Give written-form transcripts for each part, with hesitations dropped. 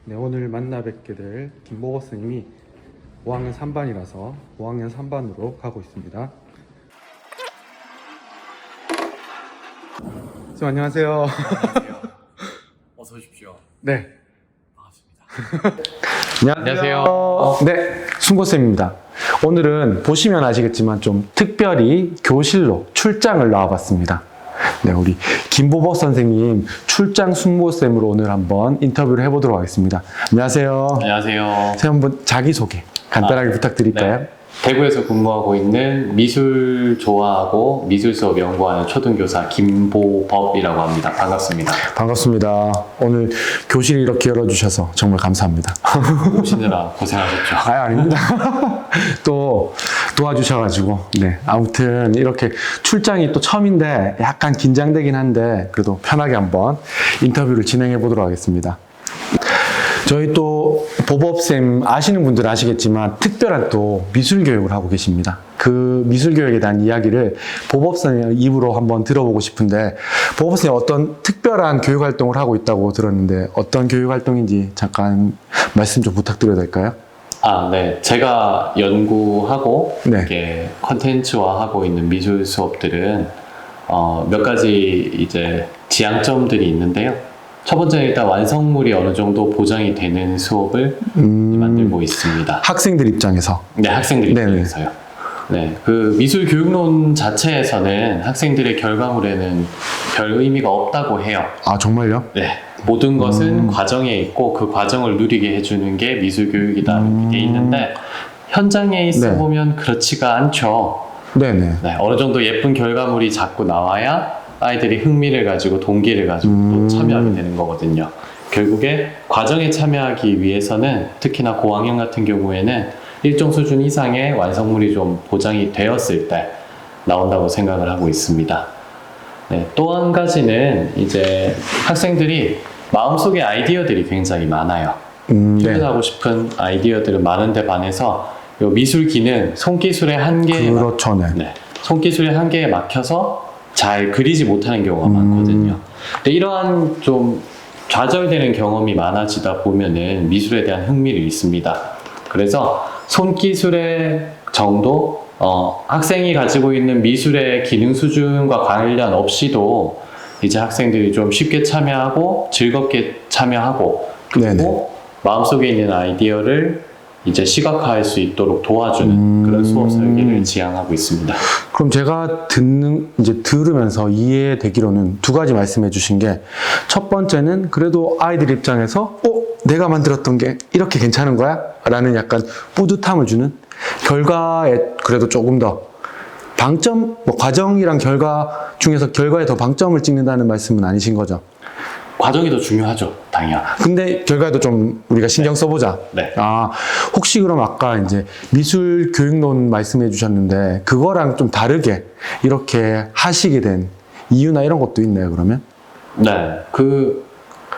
네, 오늘 만나 뵙게 될 김보거 선생님이 5학년 3반이라서 5학년 3반으로 가고 있습니다. 선생님 안녕하세요. 안녕하세요. 어서 오십시오. 네. 반갑습니다. 안녕하세요. 네, 순고쌤입니다. 오늘은 보시면 아시겠지만 좀 특별히 교실로 출장을 나와봤습니다. 네, 우리 김보복 선생님 출장 순고쌤으로 오늘 한번 인터뷰를 해보도록 하겠습니다. 안녕하세요. 안녕하세요. 선생님 한번 자기소개 간단하게 부탁드릴까요? 네. 대구에서 근무하고 있는 미술 좋아하고 미술 수업 연구하는 초등교사 김보법이라고 합니다. 반갑습니다. 반갑습니다. 오늘 교실 이렇게 열어주셔서 정말 감사합니다. 오시느라 고생하셨죠? 아닙니다. 또 도와주셔가지고 네, 아무튼 이렇게 출장이 또 처음인데 약간 긴장되긴 한데 그래도 편하게 한번 인터뷰를 진행해 보도록 하겠습니다. 저희 또 보법쌤 아시는 분들은 아시겠지만 특별한 또 미술교육을 하고 계십니다. 그 미술교육에 대한 이야기를 보법쌤 입으로 한번 들어보고 싶은데 보법쌤 어떤 특별한 교육활동을 하고 있다고 들었는데 어떤 교육활동인지 잠깐 말씀 좀 부탁드려도 될까요? 네. 제가 연구하고 네. 이렇게 컨텐츠화하고 있는 미술 수업들은 몇 가지 이제 지향점들이 있는데요. 첫 번째는 일단 완성물이 어느 정도 보장이 되는 수업을 만들고 있습니다. 학생들 입장에서. 네, 학생들 네네. 입장에서요. 네, 그 미술 교육론 자체에서는 학생들의 결과물에는 별 의미가 없다고 해요. 아, 정말요? 네, 모든 것은 과정에 있고 그 과정을 누리게 해주는 게 미술 교육이다 이렇게 돼 있는데 현장에 있어 네. 보면 그렇지가 않죠. 네네. 네, 어느 정도 예쁜 결과물이 자꾸 나와야 아이들이 흥미를 가지고 동기를 가지고 또 참여하게 되는 거거든요. 결국에 과정에 참여하기 위해서는 특히나 고학년 같은 경우에는 일정 수준 이상의 완성물이 좀 보장이 되었을 때 나온다고 생각을 하고 있습니다. 네, 또 한 가지는 이제 학생들이 마음속에 아이디어들이 굉장히 많아요. 네. 표현하고 싶은 아이디어들은 많은데 반해서 요 미술 기능, 손기술의 한계에 그렇죠, 네. 네, 손기술의 한계에 막혀서 잘 그리지 못하는 경우가 많거든요. 근데 이러한 좀 좌절되는 경험이 많아지다 보면은 미술에 대한 흥미를 잃습니다. 그래서 손기술의 정도, 학생이 가지고 있는 미술의 기능 수준과 관련 없이도 이제 학생들이 좀 쉽게 참여하고 즐겁게 참여하고 그리고 네네. 마음속에 있는 아이디어를 이제 시각화할 수 있도록 도와주는 그런 수업 설계를 지향하고 있습니다. 그럼 제가 들으면서 이해되기로는 두 가지 말씀해 주신 게 첫 번째는 그래도 아이들 입장에서 내가 만들었던 게 이렇게 괜찮은 거야? 라는 약간 뿌듯함을 주는 결과에 그래도 조금 더 방점, 과정이랑 결과 중에서 결과에 더 방점을 찍는다는 말씀은 아니신 거죠? 과정이 더 중요하죠, 당연. 근데 결과에도 좀 우리가 신경 써보자. 네. 혹시 그럼 아까 이제 미술 교육론 말씀해 주셨는데 그거랑 좀 다르게 이렇게 하시게 된 이유나 이런 것도 있나요, 그러면? 네, 그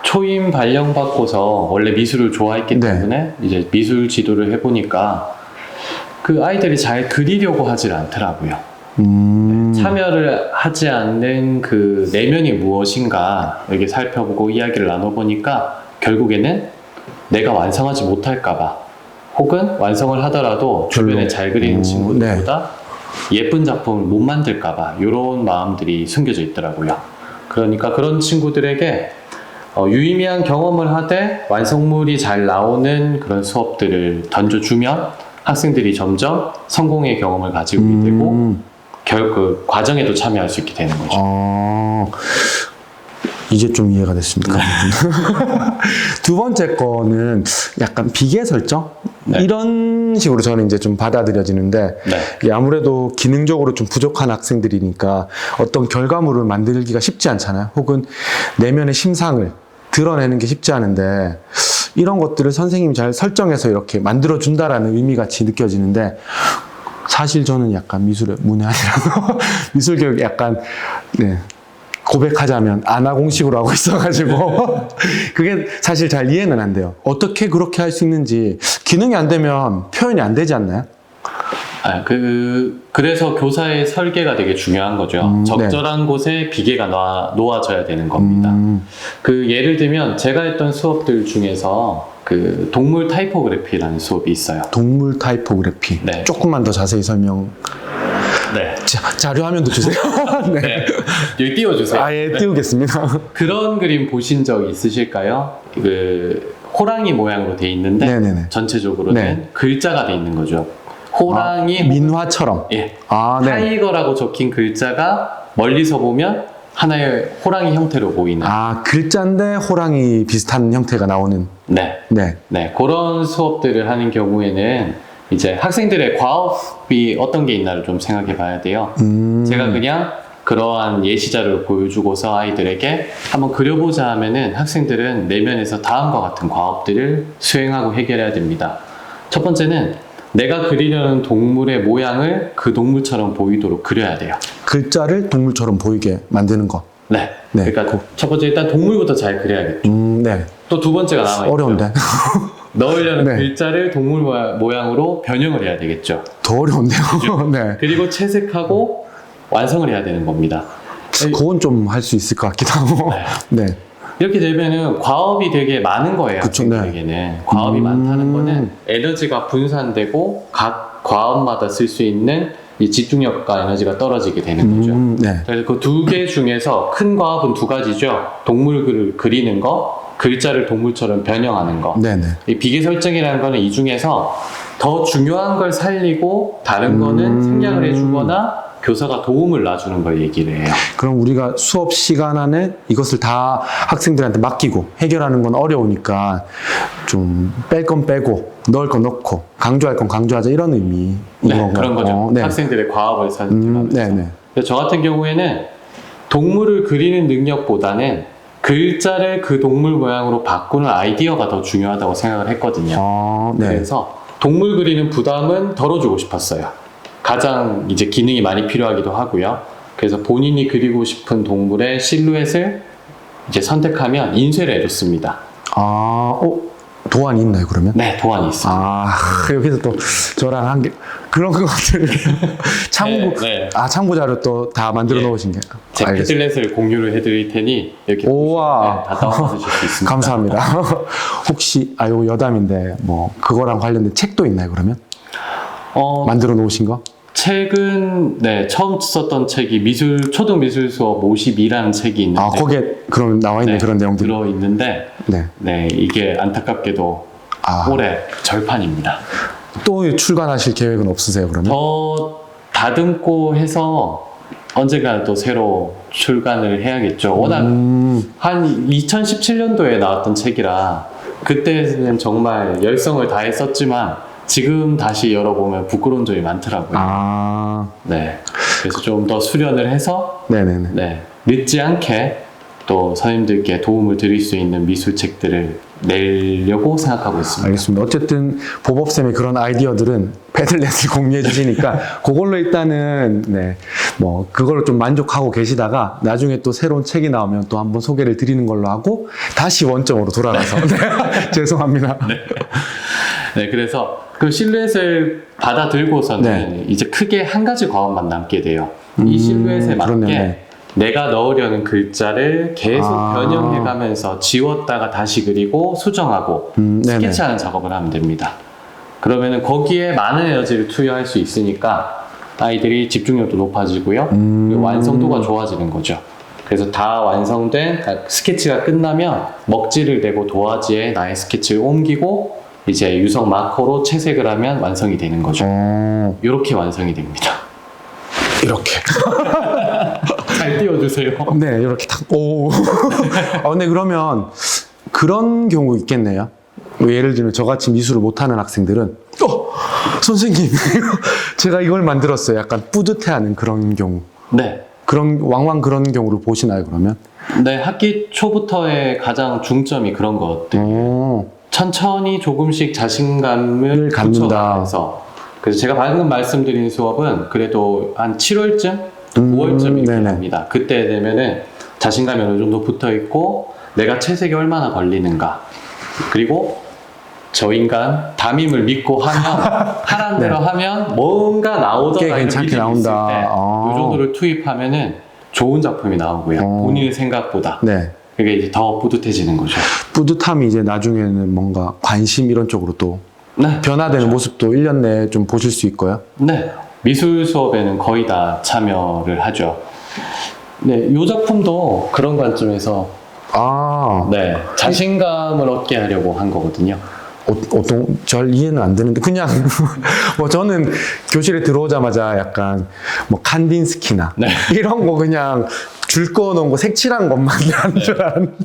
초임 발령 받고서 원래 미술을 좋아했기 네. 때문에 이제 미술 지도를 해보니까 그 아이들이 잘 그리려고 하질 않더라고요. 참여를 하지 않는 그 내면이 무엇인가 이렇게 살펴보고 이야기를 나눠보니까 결국에는 내가 완성하지 못할까봐 혹은 완성을 하더라도 주변에 별로. 잘 그리는 친구들보다 예쁜 작품을 못 만들까봐 이런 마음들이 숨겨져 있더라고요. 그러니까 그런 친구들에게 유의미한 경험을 하되 완성물이 잘 나오는 그런 수업들을 던져주면 학생들이 점점 성공의 경험을 가지고 되고 그 과정에도 참여할 수 있게 되는 거죠. 이제 좀 이해가 됐습니다. 두 번째 거는 약간 비계 설정? 네. 이런 식으로 저는 이제 좀 받아들여지는데 네. 이게 아무래도 기능적으로 좀 부족한 학생들이니까 어떤 결과물을 만들기가 쉽지 않잖아요. 혹은 내면의 심상을 드러내는 게 쉽지 않은데 이런 것들을 선생님이 잘 설정해서 이렇게 만들어준다라는 의미같이 느껴지는데 사실 저는 약간 미술의 문외한이라서 미술교육 약간 고백하자면 안하공식으로 하고 있어가지고 그게 사실 잘 이해는 안 돼요. 어떻게 그렇게 할 수 있는지 기능이 안 되면 표현이 안 되지 않나요? 그래서 교사의 설계가 되게 중요한 거죠. 적절한 곳에 비계가 놓아져야 되는 겁니다. 그 예를 들면 제가 했던 수업들 중에서 그 동물 타이포그래피라는 수업이 있어요. 동물 타이포그래피. 네. 조금만 더 자세히 설명. 네. 자료 화면도 주세요. 네. 네. 여기 띄워주세요. 아예 띄우겠습니다. 그런 그림 보신 적 있으실까요? 그 호랑이 모양으로 돼 있는데 네네네. 전체적으로는 네. 글자가 돼 있는 거죠. 호랑이 민화처럼. 예. 아, 네. 타이거라고 적힌 글자가 멀리서 보면 하나의 호랑이 형태로 보이는. 아, 글자인데 호랑이 비슷한 형태가 나오는. 네. 네. 네. 그런 수업들을 하는 경우에는 이제 학생들의 과업이 어떤 게 있나를 좀 생각해 봐야 돼요. 제가 그냥 그러한 예시 자료를 보여주고서 아이들에게 한번 그려보자 하면은 학생들은 내면에서 다음과 같은 과업들을 수행하고 해결해야 됩니다. 첫 번째는 내가 그리려는 동물의 모양을 그 동물처럼 보이도록 그려야 돼요. 글자를 동물처럼 보이게 만드는 것. 네. 네. 그러니까 첫 번째 일단 동물부터 잘 그려야겠죠. 네. 또 두 번째가 남아있죠. 어려운데. 넣으려는 네. 글자를 동물 모양으로 변형을 해야 되겠죠. 더 어려운데요. 네. 그리고 채색하고 완성을 해야 되는 겁니다. 그건 좀 할 수 있을 것 같기도 하고. 네. 이렇게 되면은 과업이 되게 많은 거예요. 그쵸, 학생들에게는. 과업이 많다는 거는 에너지가 분산되고 각 과업마다 쓸 수 있는 이 집중력과 에너지가 떨어지게 되는 거죠. 네. 그래서 그 두 개 중에서 큰 과업은 두 가지죠. 동물을 그리는 거, 글자를 동물처럼 변형하는 거. 네네. 이 비계 설정이라는 거는 이 중에서 더 중요한 걸 살리고 다른 거는 생략을 해주거나 교사가 도움을 놔주는 걸 얘기를 해요. 그럼 우리가 수업 시간 안에 이것을 다 학생들한테 맡기고 해결하는 건 어려우니까 좀 뺄 건 빼고 넣을 건 넣고 강조할 건 강조하자 이런 의미인 네, 건가요? 그런 거죠. 네. 학생들의 과업을 선택하면서. 네네. 저 같은 경우에는 동물을 그리는 능력보다는 글자를 그 동물 모양으로 바꾸는 아이디어가 더 중요하다고 생각을 했거든요. 네. 그래서 동물 그리는 부담은 덜어주고 싶었어요. 가장 이제 기능이 많이 필요하기도 하고요. 그래서 본인이 그리고 싶은 동물의 실루엣을 이제 선택하면 인쇄를 해줬습니다. 도안이 있나요, 그러면? 네, 도안이 있습니다. 여기서 또 저랑 한 게, 그런 것들 참고, 네. 참고 자료 또 다 만들어 놓으신 게. 제 패들렛을 공유를 해드릴 테니 이렇게 오와. 다 다운받으실 수 있습니다. 감사합니다. 혹시, 요거 여담인데, 뭐, 그거랑 관련된 책도 있나요, 그러면? 만들어 놓으신 거? 책은 처음 썼던 책이 초등 미술 수업 52라는 책이 있는데 거기에 그럼 나와 있는 그런 내용들이 들어 있는데 이게 안타깝게도 올해 절판입니다. 또 출간하실 계획은 없으세요, 그러면? 다듬고 해서 언젠가 또 새로 출간을 해야겠죠. 워낙 한 2017년도에 나왔던 책이라 그때는 정말 열성을 다했었지만 지금 다시 열어보면 부끄러운 점이 많더라고요. 네. 그래서 좀 더 수련을 해서 늦지 않게 또 선생님들께 도움을 드릴 수 있는 미술책들을 내려고 생각하고 있습니다. 알겠습니다. 어쨌든 보법쌤의 그런 아이디어들은 패들렛을 공유해 주시니까 그걸로 일단은 뭐 그걸로 좀 만족하고 계시다가 나중에 또 새로운 책이 나오면 또 한번 소개를 드리는 걸로 하고 다시 원점으로 돌아가서 죄송합니다. 네, 그래서 그 실루엣을 받아들고서는 이제 크게 한 가지 과업만 남게 돼요. 이 실루엣에 맞게 내가 넣으려는 글자를 계속 변형해가면서 지웠다가 다시 그리고 수정하고 스케치하는 작업을 하면 됩니다. 그러면은 거기에 많은 에너지를 투여할 수 있으니까 아이들이 집중력도 높아지고요. 그리고 완성도가 좋아지는 거죠. 그래서 다 완성된 스케치가 끝나면 먹지를 대고 도화지에 나의 스케치를 옮기고 이제 유성 마커로 채색을 하면 완성이 되는 거죠. 이렇게 완성이 됩니다. 이렇게. 잘 띄워주세요. 네, 이렇게 딱. 근데 그러면 그런 경우 있겠네요. 뭐 예를 들면 저같이 미술을 못하는 학생들은 선생님 제가 이걸 만들었어요. 약간 뿌듯해하는 그런 경우. 왕왕 그런 경우를 보시나요, 그러면? 네, 학기 초부터의 가장 중점이 그런 것들이에요. 천천히 조금씩 자신감을 붙여가면서 그래서 제가 방금 말씀드린 수업은 그래도 한 7월쯤, 9월쯤 이렇게 합니다. 그때 되면은 자신감이 어느 정도 붙어 있고 내가 채색이 얼마나 걸리는가 그리고 저 인간 담임을 믿고 하면 하란 대로 하면 뭔가 나오더라 꽤 괜찮게 나온다. 이 정도를 투입하면은 좋은 작품이 나오고요. 본인의 생각보다. 그게 이제 더 뿌듯해지는 거죠. 뿌듯함이 이제 나중에는 뭔가 관심 이런 쪽으로 또 네. 변화되는 모습도 1년 내에 좀 보실 수 있고요. 네. 미술 수업에는 거의 다 참여를 하죠. 네. 이 작품도 그런 관점에서 아, 네. 자신감을 얻게 하려고 한 거거든요. 잘 이해는 안 되는데 그냥 뭐 저는 교실에 들어오자마자 약간 뭐 칸딘스키나 네. 이런 거 그냥 줄 그어놓은 거 색칠한 것만 하는 줄 알았는데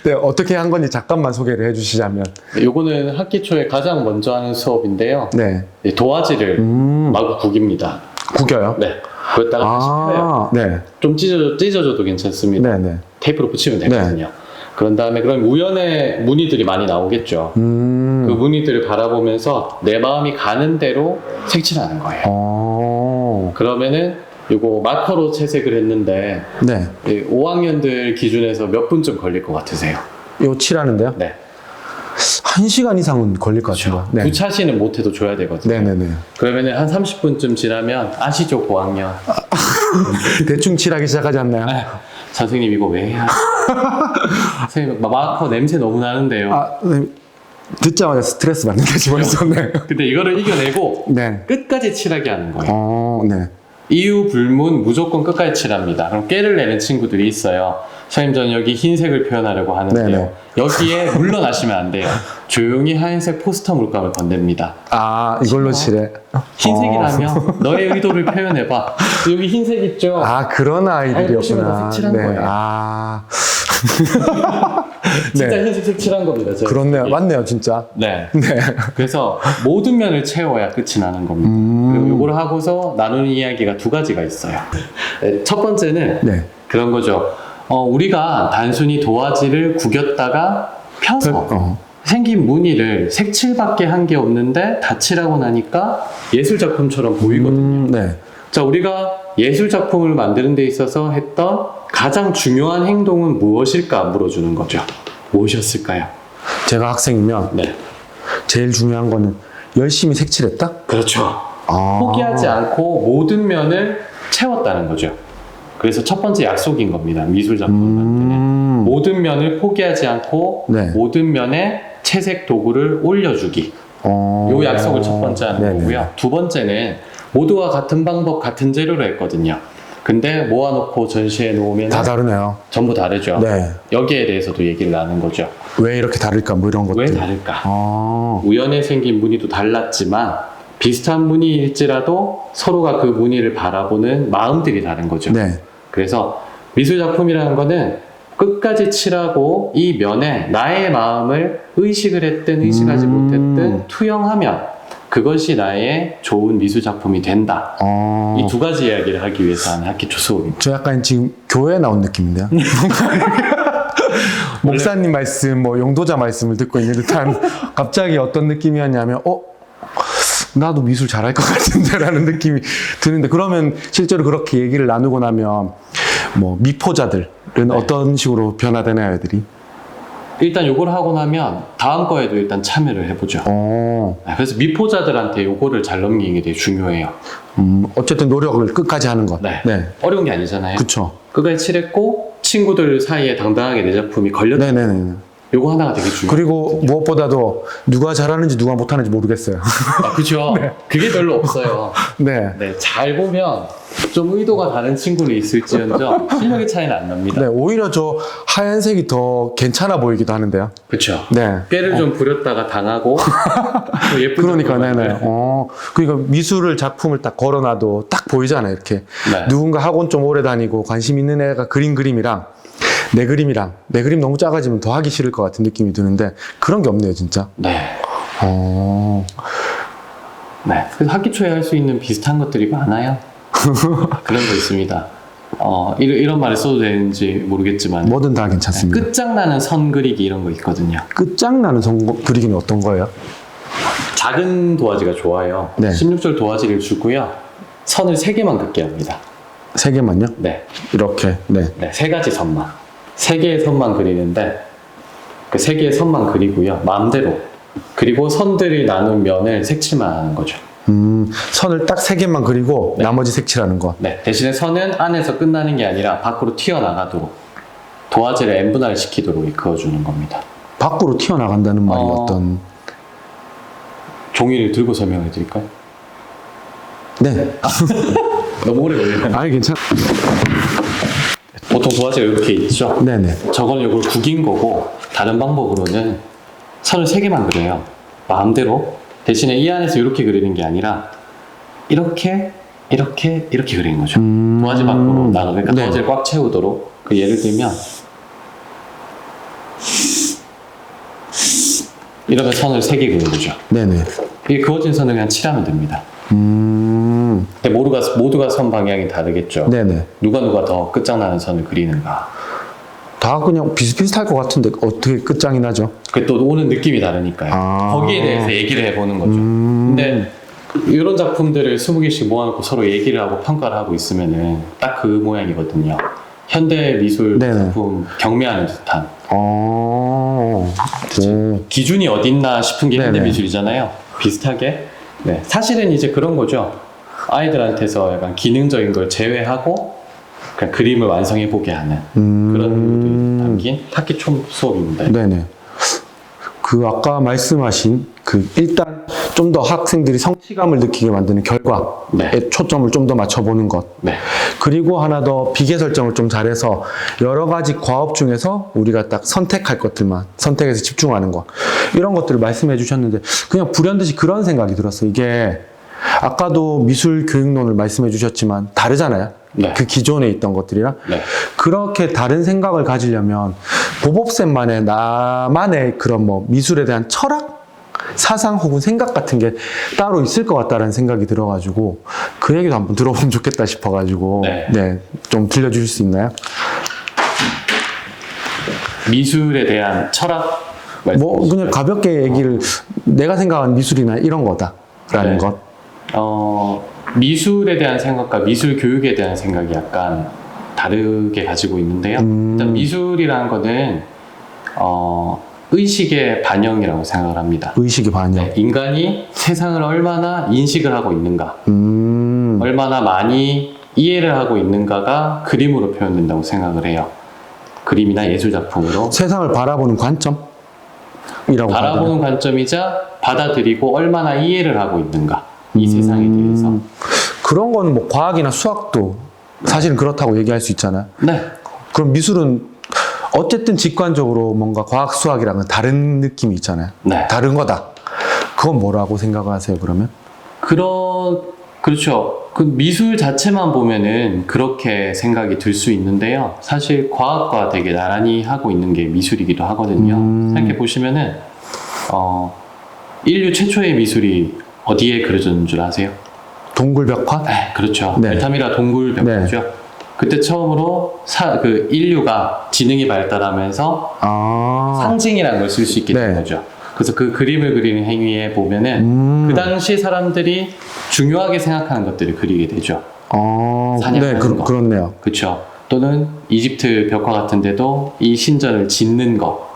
네, 어떻게 한 건지 잠깐만 소개를 해주시자면. 요거는 학기 초에 가장 먼저 하는 수업인데요. 네. 도화지를 마구 구깁니다. 구겨요? 네. 그랬다가 다시 펴요. 네. 좀 찢어져도 괜찮습니다. 네네. 테이프로 붙이면 되거든요. 그런 다음에 그럼 우연의 무늬들이 많이 나오겠죠. 그 무늬들을 바라보면서 내 마음이 가는 대로 색칠하는 거예요. 그러면은 이거 마커로 채색을 했는데 네. 5학년들 기준에서 몇 분쯤 걸릴 것 같으세요? 요 칠하는데요? 네. 1시간 이상은 걸릴 것 같아요. 네. 부차시는 못해도 줘야 되거든요. 네네네. 그러면은 한 30분쯤 지나면 아시죠, 고학년? 대충 칠하기 시작하지 않나요? 선생님 이거 왜 해야? 선생님 마커 냄새 너무 나는데요. 아, 네. 듣자마자 스트레스 받는 게 집어있었네. 근데 이거를 이겨내고 네. 끝까지 칠하게 하는 거예요. 네. 이유 불문 무조건 끝까지 칠합니다. 그럼 깨를 내는 친구들이 있어요. 선생님 저는 여기 흰색을 표현하려고 하는데요. 네네. 여기에 물러나시면 안 돼요. 조용히 하얀색 포스터 물감을 건넵니다. 아, 이걸로 칠해. 흰색이라면 너의 의도를 표현해봐. 여기 흰색 있죠? 아, 그런 보시면 다 아이들이었구나. 색칠한 거예요. 아. 진짜 네. 흰색 색칠한 겁니다. 제가. 그렇네요. 맞네요, 진짜. 네. 네. 그래서 모든 면을 채워야 끝이 나는 겁니다. 그리고 이걸 하고서 나누는 이야기가 두 가지가 있어요. 네, 첫 번째는 네. 그런 거죠. 우리가 단순히 도화지를 구겼다가 펴서 생긴 무늬를 색칠밖에 한 게 없는데 다 칠하고 나니까 예술 작품처럼 보이거든요. 네. 자, 우리가 예술 작품을 만드는 데 있어서 했던 가장 중요한 행동은 무엇일까 물어주는 거죠. 무엇이었을까요? 제가 학생이면 네. 제일 중요한 거는 열심히 색칠했다? 그렇죠. 아. 포기하지 않고 모든 면을 채웠다는 거죠. 그래서 첫 번째 약속인 겁니다. 미술 작품을 만드는. 모든 면을 포기하지 않고 네. 모든 면에 채색 도구를 올려주기. 요 약속을 첫 번째 하는 네네. 거고요. 두 번째는 모두가 같은 방법, 같은 재료로 했거든요. 근데 모아놓고 전시해 놓으면 다 다르네요. 전부 다르죠. 네. 여기에 대해서도 얘기를 나눈 거죠. 왜 이렇게 다를까? 뭐 이런 것들. 왜 다를까? 아. 우연에 생긴 무늬도 달랐지만 비슷한 무늬일지라도 서로가 그 무늬를 바라보는 마음들이 다른 거죠. 네. 그래서 미술 작품이라는 거는 끝까지 칠하고 이 면에 나의 마음을 의식을 했든 의식하지 못했든 투영하면 그것이 나의 좋은 미술 작품이 된다. 이 두 가지 이야기를 하기 위해서 하는 학기 초 수업입니다. 저 약간 지금 교회 나온 느낌인데요. 목사님 말씀, 뭐 용도자 말씀을 듣고 있는 듯한 갑자기 어떤 느낌이었냐면, 나도 미술 잘할 것 같은데 라는 느낌이 드는데, 그러면 실제로 그렇게 얘기를 나누고 나면 뭐 미포자들은 어떤 식으로 변화되나요, 애들이? 일단 요걸 하고 나면 다음 거에도 일단 참여를 해보죠. 그래서 미포자들한테 요거를 잘 넘기는 게 되게 중요해요. 어쨌든 노력을 끝까지 하는 것. 네. 네. 어려운 게 아니잖아요. 그쵸. 끝까지 칠했고 친구들 사이에 당당하게 내 작품이 걸렸다. 네네네. 요거 하나가 되게 중요해요. 그리고 무엇보다도 누가 잘하는지 누가 못하는지 모르겠어요. 그죠? 그게 별로 없어요. 네. 네, 잘 보면 좀 의도가 다른 친구는 있을지언정 실력의 차이는 안 납니다. 네, 오히려 저 하얀색이 더 괜찮아 보이기도 하는데요. 그렇죠. 네. 꾀를 좀 부렸다가 당하고 또 예쁜 그러니까, 작품을 네네. 만들어요. 그러니까 미술을 작품을 딱 걸어놔도 딱 보이잖아요, 이렇게. 네. 누군가 학원 좀 오래 다니고 관심 있는 애가 그린 그림이랑 내 그림이랑 내 그림 너무 작아지면 더 하기 싫을 것 같은 느낌이 드는데 그런 게 없네요, 진짜. 네. 네. 그래서 학기 초에 할 수 있는 비슷한 것들이 많아요. 그런 거 있습니다. 이런 말을 써도 되는지 모르겠지만 뭐든 다 괜찮습니다. 끝장나는 선 그리기 이런 거 있거든요. 끝장나는 그리기는 어떤 거예요? 작은 도화지가 좋아요. 네. 16절 도화지를 주고요. 선을 3개만 긋게 합니다. 3개만요? 네. 이렇게. 네. 네, 3가지 선만. 3개의 선만 그리는데 그 3개의 선만 그리고요. 마음대로. 그리고 선들이 나눈 면을 색칠만 하는 거죠. 선을 딱 3개만 그리고 네. 나머지 색칠하는 거. 네, 대신에 선은 안에서 끝나는 게 아니라 밖으로 튀어나가도록. 도화지를 n분할 시키도록 그어주는 겁니다. 밖으로 튀어나간다는 말이 어떤? 종이를 들고 설명해 드릴까요? 네. 너무 오래 걸리나요? 아니, 괜찮. 보통 도화지가 이렇게 있죠? 네네. 저건 이걸 구긴 거고, 다른 방법으로는 선을 3개만 그려요. 마음대로. 대신에 이 안에서 이렇게 그리는 게 아니라 이렇게 그리는 거죠. 도화지 밖으로 나가니까 네. 도화지를 꽉 채우도록. 예를 들면 이러면 선을 3개 그려주죠. 네네. 이 그어진 선을 그냥 칠하면 됩니다. 근데 모두가 선 방향이 다르겠죠. 네네. 누가 더 끝장나는 선을 그리는가. 다 그냥 비슷비슷할 것 같은데 어떻게 끝장이 나죠? 그 또 오는 느낌이 다르니까요. 아. 거기에 대해서 얘기를 해보는 거죠. 근데 이런 작품들을 20개씩 모아놓고 서로 얘기를 하고 평가를 하고 있으면은 딱 그 모양이거든요. 현대 미술 네네. 작품 경매하는 듯한. 오. 기준이 어딨나 싶은 게 현대 네네. 미술이잖아요. 비슷하게. 네. 사실은 이제 그런 거죠. 아이들한테서 약간 기능적인 걸 제외하고 그냥 그림을 완성해 보게 하는 그런 의도들이 담긴 타키 총 수업입니다. 네네. 그 아까 말씀하신 그 일단 좀 더 학생들이 성취감을 느끼게 만드는 결과에 네. 초점을 좀 더 맞춰보는 것. 네. 그리고 하나 더 비계 설정을 좀 잘해서 여러 가지 과업 중에서 우리가 딱 선택할 것들만 선택해서 집중하는 것. 이런 것들을 말씀해 주셨는데 그냥 불현듯이 그런 생각이 들었어요. 이게 아까도 미술 교육론을 말씀해 주셨지만 다르잖아요. 네. 그 기존에 있던 것들이랑. 네. 그렇게 다른 생각을 가지려면 보법쌤만의 나만의 그런 뭐 미술에 대한 철학? 사상 혹은 생각 같은 게 따로 있을 것 같다는 생각이 들어가지고 그 얘기도 한번 들어보면 좋겠다 싶어가지고 네. 좀 들려주실 수 있나요? 미술에 대한 철학 뭐 그냥 가볍게 얘기를 내가 생각한 미술이나 이런 거다라는 네. 것. 미술에 대한 생각과 미술 교육에 대한 생각이 약간 다르게 가지고 있는데요. 일단 미술이라는 거는 의식의 반영이라고 생각을 합니다. 의식의 반영. 네, 인간이 세상을 얼마나 인식을 하고 있는가, 얼마나 많이 이해를 하고 있는가가 그림으로 표현된다고 생각을 해요. 그림이나 예술 작품으로. 세상을 바라보는 관점이라고 바라보는 관점이자 받아들이고 얼마나 이해를 하고 있는가, 이 세상에 대해서. 그런 거는 뭐 과학이나 수학도 사실은 그렇다고 얘기할 수 있잖아요. 네. 그럼 미술은 어쨌든 직관적으로 뭔가 과학 수학이랑은 다른 느낌이 있잖아요. 네. 다른 거다. 그건 뭐라고 생각하세요, 그러면? 그렇죠. 그 미술 자체만 보면은 그렇게 생각이 들 수 있는데요. 사실 과학과 되게 나란히 하고 있는 게 미술이기도 하거든요. 생각해 보시면은, 인류 최초의 미술이 어디에 그려졌는 줄 아세요? 동굴벽화? 네, 그렇죠. 네. 알타미라 동굴벽화죠. 그때 처음으로 인류가 지능이 발달하면서 상징이라는 걸 쓸 수 있게 된 네. 거죠. 그래서 그 그림을 그리는 행위에 보면은 그 당시 사람들이 중요하게 생각하는 것들을 그리게 되죠. 사냥하는 거. 그렇네요. 그렇죠. 또는 이집트 벽화 같은 데도 이 신전을 짓는 거.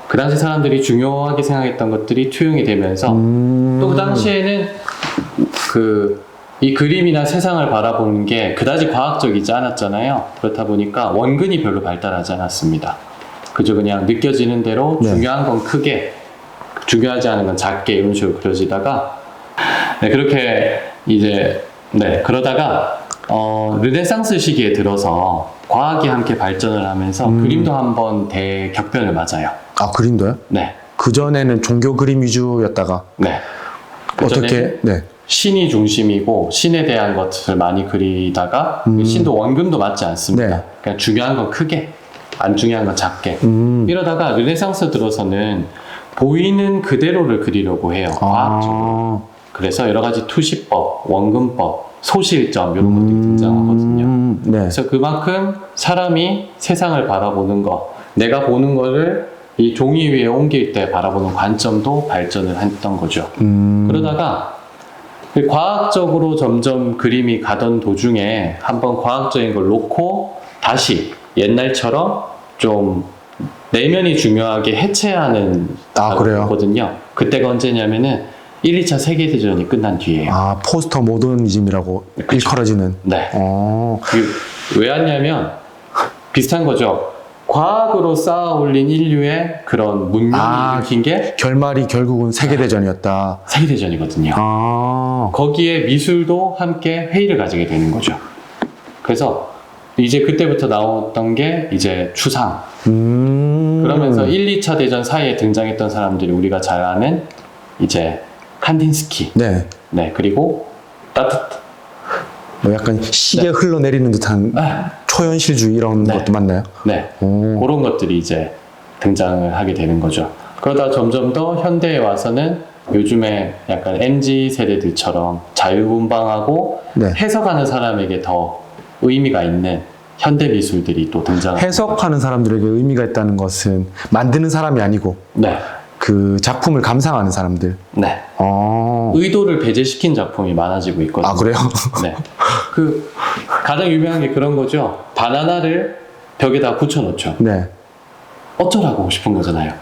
그 당시 사람들이 중요하게 생각했던 것들이 투영이 되면서 또 그 당시에는 이 그림이나 세상을 바라보는 게 그다지 과학적이지 않았잖아요. 그렇다 보니까 원근이 별로 발달하지 않았습니다. 그저 그냥 느껴지는 대로 네. 중요한 건 크게, 중요하지 않은 건 작게 이런 식으로 그려지다가 그렇게 이제 그러다가 르네상스 시기에 들어서 과학이 함께 발전을 하면서 그림도 한번 대격변을 맞아요. 아, 그림도요? 네. 그전에는 종교 그림 위주였다가 네. 어떻게, 네. 신이 중심이고 신에 대한 것을 많이 그리다가 신도 원근도 맞지 않습니다. 네. 그냥 중요한 건 크게, 안 중요한 건 작게. 이러다가 르네상스 들어서는 보이는 그대로를 그리려고 해요. 과학적으로. 그래서 여러 가지 투시법, 원근법, 소실점 이런 것들이 등장하거든요. 네. 그래서 그만큼 사람이 세상을 바라보는 것, 내가 보는 거를 이 종이 위에 옮길 때 바라보는 관점도 발전을 했던 거죠. 그러다가 과학적으로 점점 그림이 가던 도중에 한번 과학적인 걸 놓고 다시 옛날처럼 좀 내면이 중요하게 해체하는 그래요? 거거든요. 그때가 언제냐면은 1, 2차 세계대전이 끝난 뒤에요. 포스터 모더니즘이라고 일컬어지는. 네. 왜 왔냐면 비슷한 거죠. 과학으로 쌓아 올린 인류의 그런 문명이 일으킨 게 결말이 결국은 세계대전이었다. 세계대전이거든요. 아, 거기에 미술도 함께 회의를 가지게 되는 거죠. 그래서 이제 그때부터 나왔던 게 이제 추상. 그러면서 1, 2차 대전 사이에 등장했던 사람들이 우리가 잘 아는 이제 칸딘스키. 네. 네, 그리고 뭐 약간 시계 흘러내리는 듯한 초현실주의 이런 네. 것도 맞나요? 네, 오. 그런 것들이 이제 등장을 하게 되는 거죠. 그러다 점점 더 현대에 와서는 요즘에 약간 MZ 세대들처럼 자유분방하고 네. 해석하는 사람에게 더 의미가 있는 현대 미술들이 또 등장합니다. 해석하는 사람들에게 의미가 있다는 것은 만드는 사람이 아니고 네, 그 작품을 감상하는 사람들. 네. 어. 의도를 배제시킨 작품이 많아지고 있거든요. 아, 그래요? 네. 그 가장 유명한 게 그런 거죠. 바나나를 벽에다 붙여놓죠. 네. 어쩌라고 싶은 거잖아요.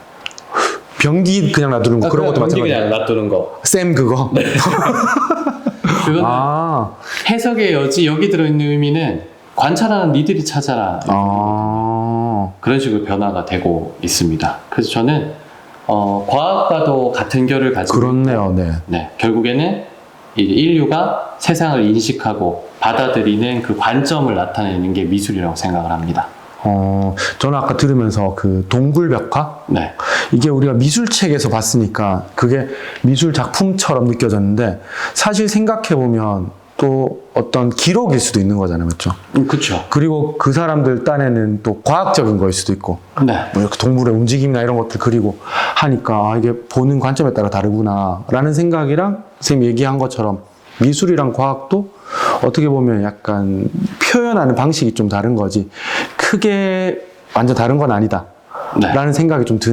변기 그냥 놔두는 거, 그런 것도 변기 마찬가지예요. 그냥 놔두는 거. 쌤 그거? 그거는 아. 해석의 여지, 여기 들어있는 의미는 관찰하는 니들이 찾아라. 아. 그런 식으로 변화가 되고 있습니다. 그래서 저는 과학과도 같은 결을 가지고 그렇네요, 네. 네, 결국에는 이제 인류가 세상을 인식하고 받아들이는 그 관점을 나타내는 게 미술이라고 생각을 합니다. 저는 아까 들으면서 그 동굴벽화? 네, 이게 우리가 미술책에서 봤으니까 그게 미술 작품처럼 느껴졌는데 사실 생각해보면 또 어떤 기록일 수도 있는 거잖아요, 맞죠? 그렇죠. 그리고 그 사람들 딴에는 또 과학적인 거일 수도 있고 네, 뭐 이렇게 동물의 움직임이나 이런 것들 그리고 하니까 아, 이게 보는 관점에 따라 다르구나 라는 생각이랑 선생님이 얘기한 것처럼 미술이랑 과학도 어떻게 보면 약간 표현하는 방식이 좀 다른 거지 크게 완전 다른 건 아니다 네. 라는 생각이 좀 드는